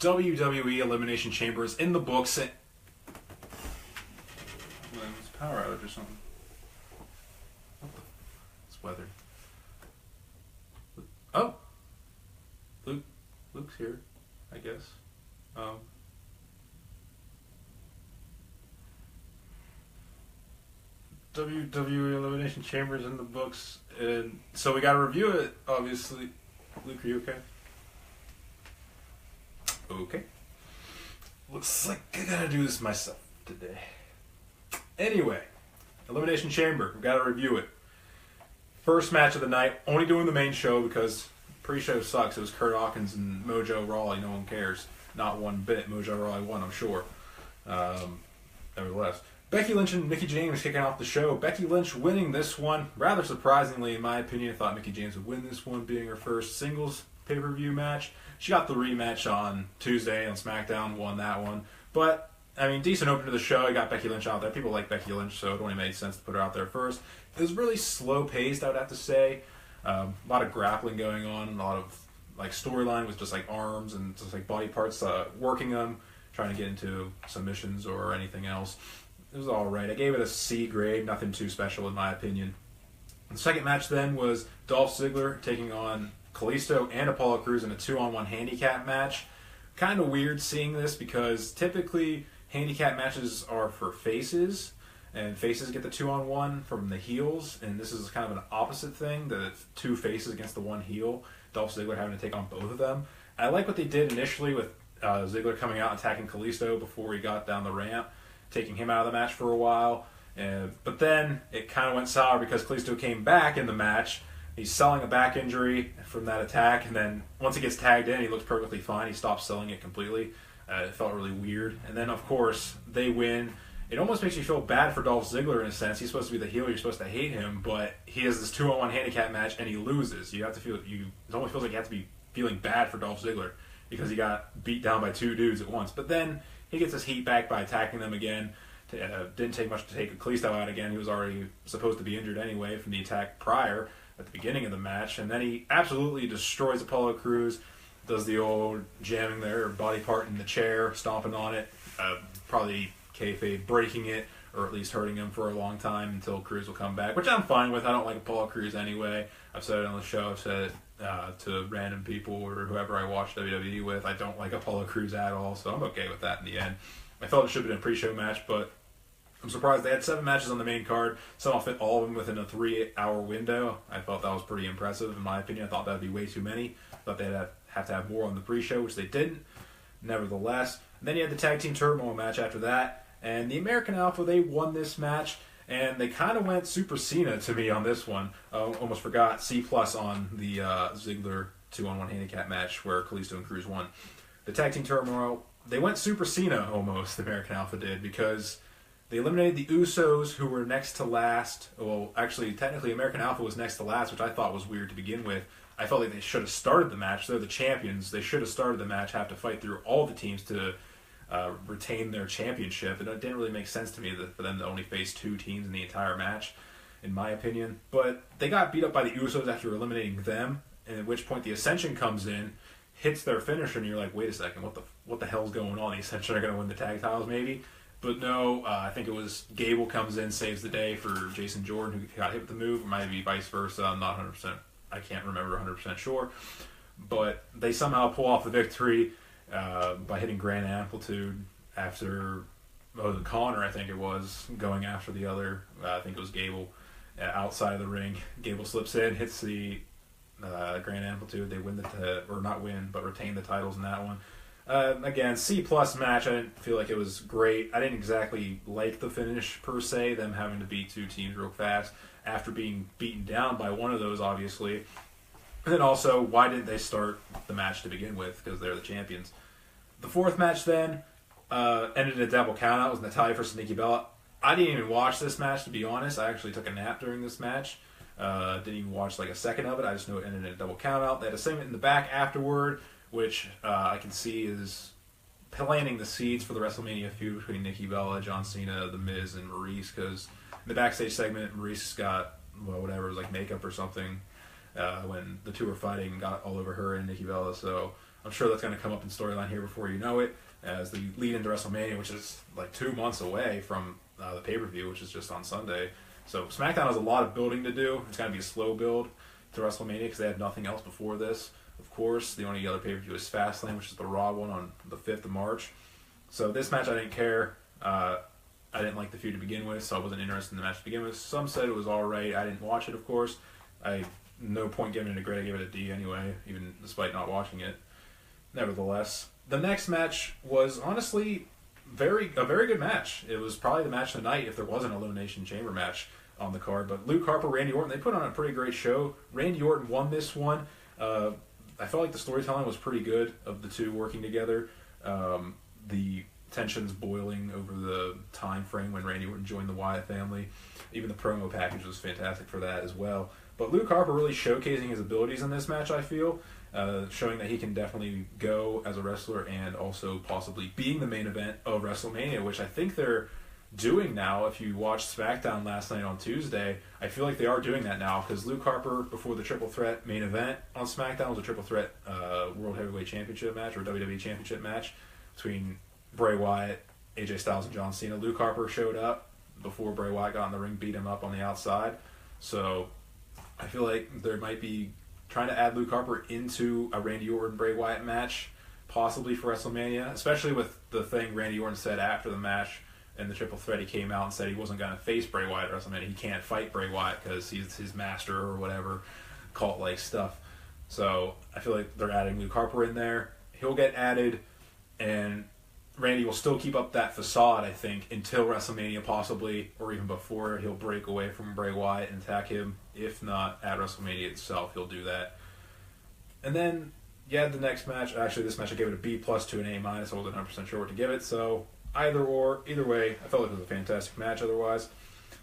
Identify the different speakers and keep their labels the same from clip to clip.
Speaker 1: WWE Elimination Chamber is in the books. It's power outage or something. It's weather. Oh! Luke's here, I guess. WWE Elimination Chamber is in the books, and so we gotta review it, obviously. Luke, are you okay? Okay. Looks like I gotta do this myself today. Anyway, Elimination Chamber, we gotta review it. First match of the night, only doing the main show because pre-show sucks. It was Kurt Hawkins and Mojo Rawley, no one cares. Not one bit. Mojo Rawley won, I'm sure. Nevertheless. Becky Lynch and Mickie James kicking off the show. Becky Lynch winning this one, rather surprisingly in my opinion. I thought Mickie James would win this one, being her first singles pay-per-view match. She got the rematch on Tuesday on SmackDown, won that one. But, I mean, decent opener to the show. You got Becky Lynch out there. People like Becky Lynch, so it only made sense to put her out there first. It was really slow-paced, I would have to say. A lot of grappling going on, a lot of like storyline with just like arms and just like body parts, working them, trying to get into submissions or anything else. It was alright. I gave it a C grade, nothing too special in my opinion. The second match then was Dolph Ziggler taking on Kalisto and Apollo Crews in a 2-on-1 handicap match. Kind of weird seeing this because typically handicap matches are for faces, and faces get the 2-on-1 from the heels, and this is kind of an opposite thing, the two faces against the one heel, Dolph Ziggler having to take on both of them. I like what they did initially with Ziggler coming out and attacking Kalisto before he got down the ramp, taking him out of the match for a while. But then it kind of went sour because Kalisto came back in the match. He's selling a back injury from that attack, and then once he gets tagged in, he looks perfectly fine. He stops selling it completely. It felt really weird. And then, of course, they win. It almost makes you feel bad for Dolph Ziggler in a sense. He's supposed to be the heel. You're supposed to hate him, but he has this 2-on-1 handicap match, and he loses. You have to feel it almost feels like you have to be feeling bad for Dolph Ziggler because he got beat down by two dudes at once. But then he gets his heat back by attacking them again. Didn't take much to take Kalisto out again. He was already supposed to be injured anyway from the attack prior at the beginning of the match. And then he absolutely destroys Apollo Crews, does the old jamming their body part in the chair, stomping on it, probably kayfabe breaking it, or at least hurting him for a long time until Crews will come back, which I'm fine with. I don't like Apollo Crews anyway. I've said it on the show. I've said it to random people or whoever I watch WWE with. I don't like Apollo Crews at all, so I'm okay with that in the end. I felt it should have been a pre-show match, but I'm surprised. They had 7 matches on the main card. Somehow fit all of them within a 3-hour window. I thought that was pretty impressive, in my opinion. I thought that would be way too many. I thought they'd have to have more on the pre-show, which they didn't. Nevertheless. And then you had the Tag Team Turmoil match after that. And the American Alpha, they won this match. And they kind of went Super Cena to me on this one. Almost forgot C+ on the Ziggler 2-on-1 handicap match where Kalisto and Crews won. The Tag Team Turmoil, they went Super Cena almost, the American Alpha did, because they eliminated the Usos, who were next to last. Well, actually, technically, American Alpha was next to last, which I thought was weird to begin with. I felt like they should have started the match. They're the champions. They should have started the match, have to fight through all the teams to retain their championship. And it didn't really make sense to me for them to only face 2 teams in the entire match, in my opinion. But they got beat up by the Usos after eliminating them, and at which point the Ascension comes in, hits their finisher, and you're like, wait a second, what the hell's going on? The Ascension are going to win the tag titles, maybe? But no, I think it was Gable comes in, saves the day for Jason Jordan, who got hit with the move. It might be vice versa. I'm not 100%. I can't remember 100% sure. But they somehow pull off the victory by hitting Grand Amplitude after Connor, I think it was, going after the other. I think it was Gable outside of the ring. Gable slips in, hits the Grand Amplitude. They win or not win, but retain the titles in that one. Again, C+ match. I didn't feel like it was great. I didn't exactly like the finish per se, them having to beat 2 teams real fast after being beaten down by one of those, obviously. And then also, why didn't they start the match to begin with? Because they're the champions. The 4th match then ended in a double countout. It was Natalya versus Nikki Bella. I didn't even watch this match, to be honest. I actually took a nap during this match. Didn't even watch like a second of it. I just know it ended in a double countout. They had a segment in the back afterward, which I can see is planting the seeds for the WrestleMania feud between Nikki Bella, John Cena, The Miz, and Maurice, because in the backstage segment, Maurice got, it was like makeup or something when the two were fighting, got all over her and Nikki Bella, so I'm sure that's going to come up in storyline here before you know it, as the lead into WrestleMania, which is like 2 months away from the pay-per-view, which is just on Sunday. So SmackDown has a lot of building to do. It's going to be a slow build to WrestleMania because they had nothing else before this. Of course, the only other pay-per-view is Fastlane, which is the Raw one on the 5th of March. So this match I didn't care. I didn't like the feud to begin with, so I wasn't interested in the match to begin with. Some said it was alright. I didn't watch it, of course. No point giving it a grade. I gave it a D anyway, even despite not watching it. Nevertheless, the next match was honestly a very good match. It was probably the match of the night if there was an Elimination Chamber match on the card. But Luke Harper, Randy Orton, they put on a pretty great show. Randy Orton won this one. I felt like the storytelling was pretty good of the two working together. The tensions boiling over the time frame when Randy Orton joined the Wyatt family. Even the promo package was fantastic for that as well. But Luke Harper really showcasing his abilities in this match, I feel. Showing that he can definitely go as a wrestler and also possibly being the main event of WrestleMania, which I think they're doing now. If you watched SmackDown last night on Tuesday, I feel like they are doing that now because Luke Harper, before the Triple Threat main event on SmackDown, was a Triple Threat World Heavyweight Championship match or WWE Championship match between Bray Wyatt, AJ Styles, and John Cena. Luke Harper showed up before Bray Wyatt got in the ring, beat him up on the outside. So I feel like there might be trying to add Luke Harper into a Randy Orton Bray Wyatt match, possibly for WrestleMania, especially with the thing Randy Orton said after the match in the Triple Threat. He came out and said he wasn't going to face Bray Wyatt at WrestleMania. He can't fight Bray Wyatt because he's his master or whatever, cult-like stuff. So I feel like they're adding Luke Harper in there. He'll get added, and Randy will still keep up that facade, I think, until WrestleMania possibly, or even before. He'll break away from Bray Wyatt and attack him. If not at WrestleMania itself, he'll do that. And then, yeah, the next match, actually this match I gave it a B+ to an A-. I wasn't 100% sure what to give it, so either way, I felt like it was a fantastic match otherwise.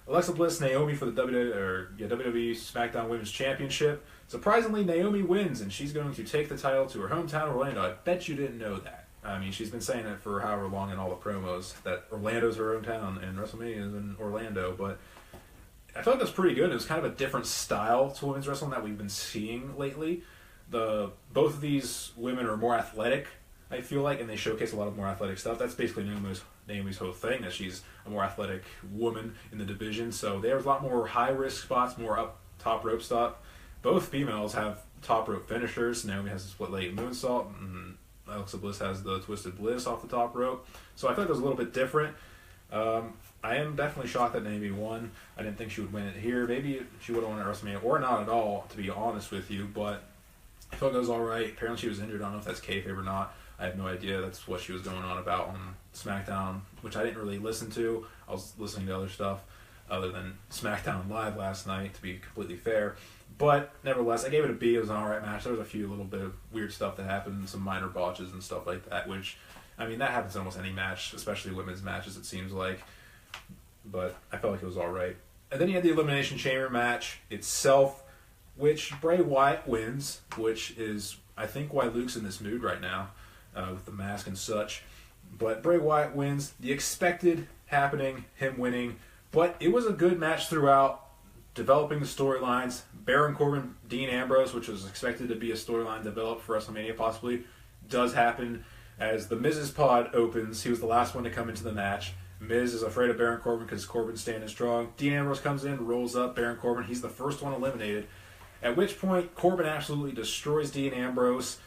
Speaker 1: Alexa Bliss, Naomi for the WWE SmackDown Women's Championship. Surprisingly, Naomi wins, and she's going to take the title to her hometown, Orlando. I bet you didn't know that. I mean, she's been saying it for however long in all the promos, that Orlando's her hometown and WrestleMania is in Orlando, but I felt like that's pretty good. It was kind of a different style to women's wrestling that we've been seeing lately. Both of these women are more athletic, I feel like, and they showcase a lot of more athletic stuff. That's basically Naomi's whole thing, that she's a more athletic woman in the division, so there's a lot more high-risk spots, more up top rope stuff. Both females have top rope finishers. Naomi has a split leg moonsault, and Alexa Bliss has the Twisted Bliss off the top rope. So I thought it was a little bit different. I am definitely shocked that Naomi won. I didn't think she would win it here. Maybe she would have won at WrestleMania, or not at all, to be honest with you. But I felt it was all right. Apparently she was injured. I don't know if that's kayfabe or not. I have no idea. That's what she was going on about on SmackDown, which I didn't really listen to. I was listening to other stuff other than SmackDown Live last night, to be completely fair. But nevertheless, I gave it a B. It was an alright match. There was a few little bit of weird stuff that happened, some minor botches and stuff like that, which, I mean, that happens in almost any match, especially women's matches, it seems like. But I felt like it was alright. And then you had the Elimination Chamber match itself, which Bray Wyatt wins, which is, I think, why Luke's in this mood right now, with the mask and such. But Bray Wyatt wins. The expected happening, him winning. But it was a good match throughout, developing the storylines. Baron Corbin, Dean Ambrose, which was expected to be a storyline developed for WrestleMania possibly, does happen. As the Miz's pod opens, he was the last one to come into the match. Miz is afraid of Baron Corbin because Corbin's standing strong. Dean Ambrose comes in, rolls up Baron Corbin. He's the first one eliminated. At which point, Corbin absolutely destroys Dean Ambrose,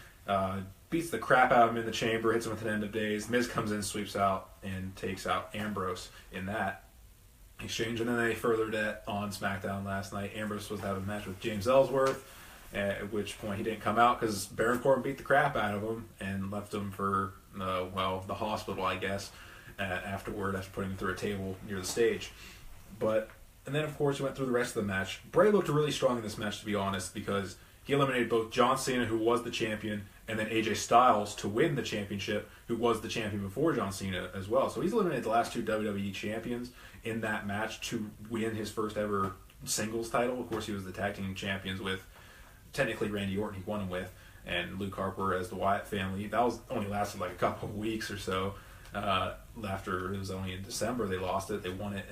Speaker 1: beats the crap out of him in the chamber, hits him with an end of days. Miz comes in, sweeps out, and takes out Ambrose in that exchange. And then they furthered that on SmackDown last night. Ambrose was supposed to have a match with James Ellsworth, at which point he didn't come out because Baron Corbin beat the crap out of him and left him for, the hospital, I guess, afterward, after putting him through a table near the stage. And then, of course, he went through the rest of the match. Bray looked really strong in this match, to be honest, because he eliminated both John Cena, who was the champion, and then AJ Styles to win the championship, who was the champion before John Cena as well. So he's eliminated the last two WWE champions in that match to win his first ever singles title. Of course, he was the tag team champions with, technically, Randy Orton, he won him with, and Luke Harper as the Wyatt family. That was only lasted like a couple of weeks or so. After it was only in December they lost it. They won it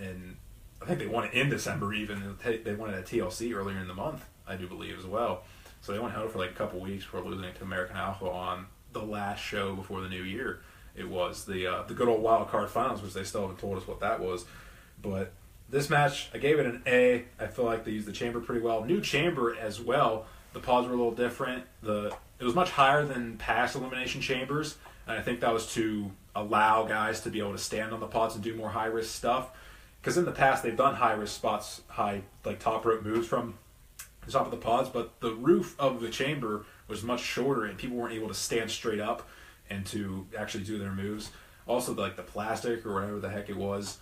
Speaker 1: I think they won it in December even. They won it at TLC earlier in the month, I do believe, as well. So they went held for like a couple weeks before losing it to American Alpha on the last show before the new year. It was the good old wild card finals, which they still haven't told us what that was. But this match, I gave it an A. I feel like they used the chamber pretty well. New chamber as well. The pods were a little different. It was much higher than past elimination chambers, and I think that was to allow guys to be able to stand on the pods and do more high risk stuff. Because in the past they've done high risk spots, high like top rope moves from the top of the pods, but the roof of the chamber was much shorter, and people weren't able to stand straight up and to actually do their moves. Also, like the plastic or whatever the heck it was,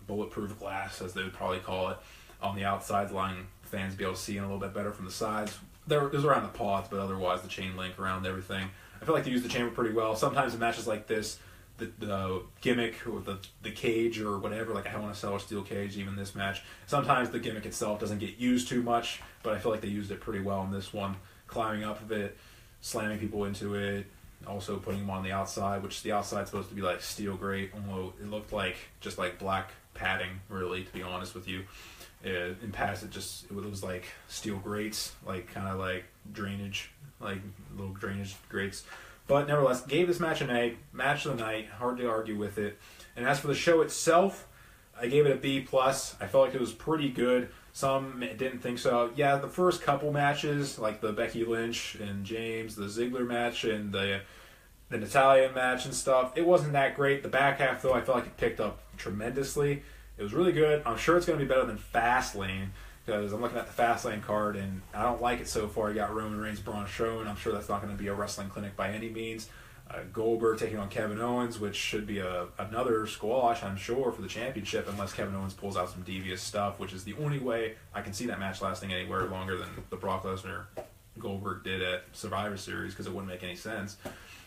Speaker 1: bulletproof glass, as they would probably call it, on the outsides, allowing fans to be able to see in a little bit better from the sides. It was around the pods, but otherwise the chain link around everything. I feel like they used the chamber pretty well. Sometimes in matches like this, the gimmick or the cage or whatever, like I want to sell a steel cage, even this match, sometimes the gimmick itself doesn't get used too much, but I feel like they used it pretty well in this one. Climbing up of it, slamming people into it, also putting them on the outside, which the outside's supposed to be like steel grate, although it looked like just like black padding, really, to be honest with you. In past, it was like steel grates, like kind of like drainage, like little drainage grates. But nevertheless, gave this match an A. Match of the night, hard to argue with it. And as for the show itself, I gave it a B+. I felt like it was pretty good. Some didn't think so. Yeah, the first couple matches, like the Becky Lynch and James, the Ziggler match, and the Natalya match and stuff, it wasn't that great. The back half, though, I felt like it picked up tremendously. It was really good. I'm sure it's going to be better than Fastlane, because I'm looking at the Fastlane card, and I don't like it so far. You got Roman Reigns, Braun Strowman. I'm sure that's not going to be a wrestling clinic by any means. Goldberg taking on Kevin Owens, which should be another squash, I'm sure, for the championship, unless Kevin Owens pulls out some devious stuff, which is the only way I can see that match lasting anywhere longer than the Brock Lesnar Goldberg did at Survivor Series, because it wouldn't make any sense.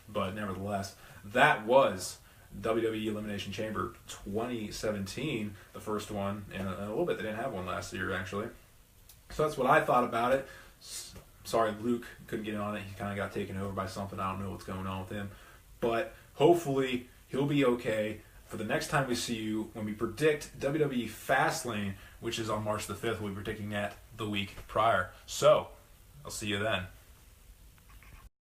Speaker 1: But nevertheless, that was WWE Elimination Chamber 2017, the first one, and a little bit. They didn't have one last year, actually. So that's what I thought about it. Sorry, Luke couldn't get on it. He kind of got taken over by something. I don't know what's going on with him. But hopefully he'll be okay for the next time we see you when we predict WWE Fastlane, which is on March the 5th. We'll be predicting that the week prior. So, I'll see you then.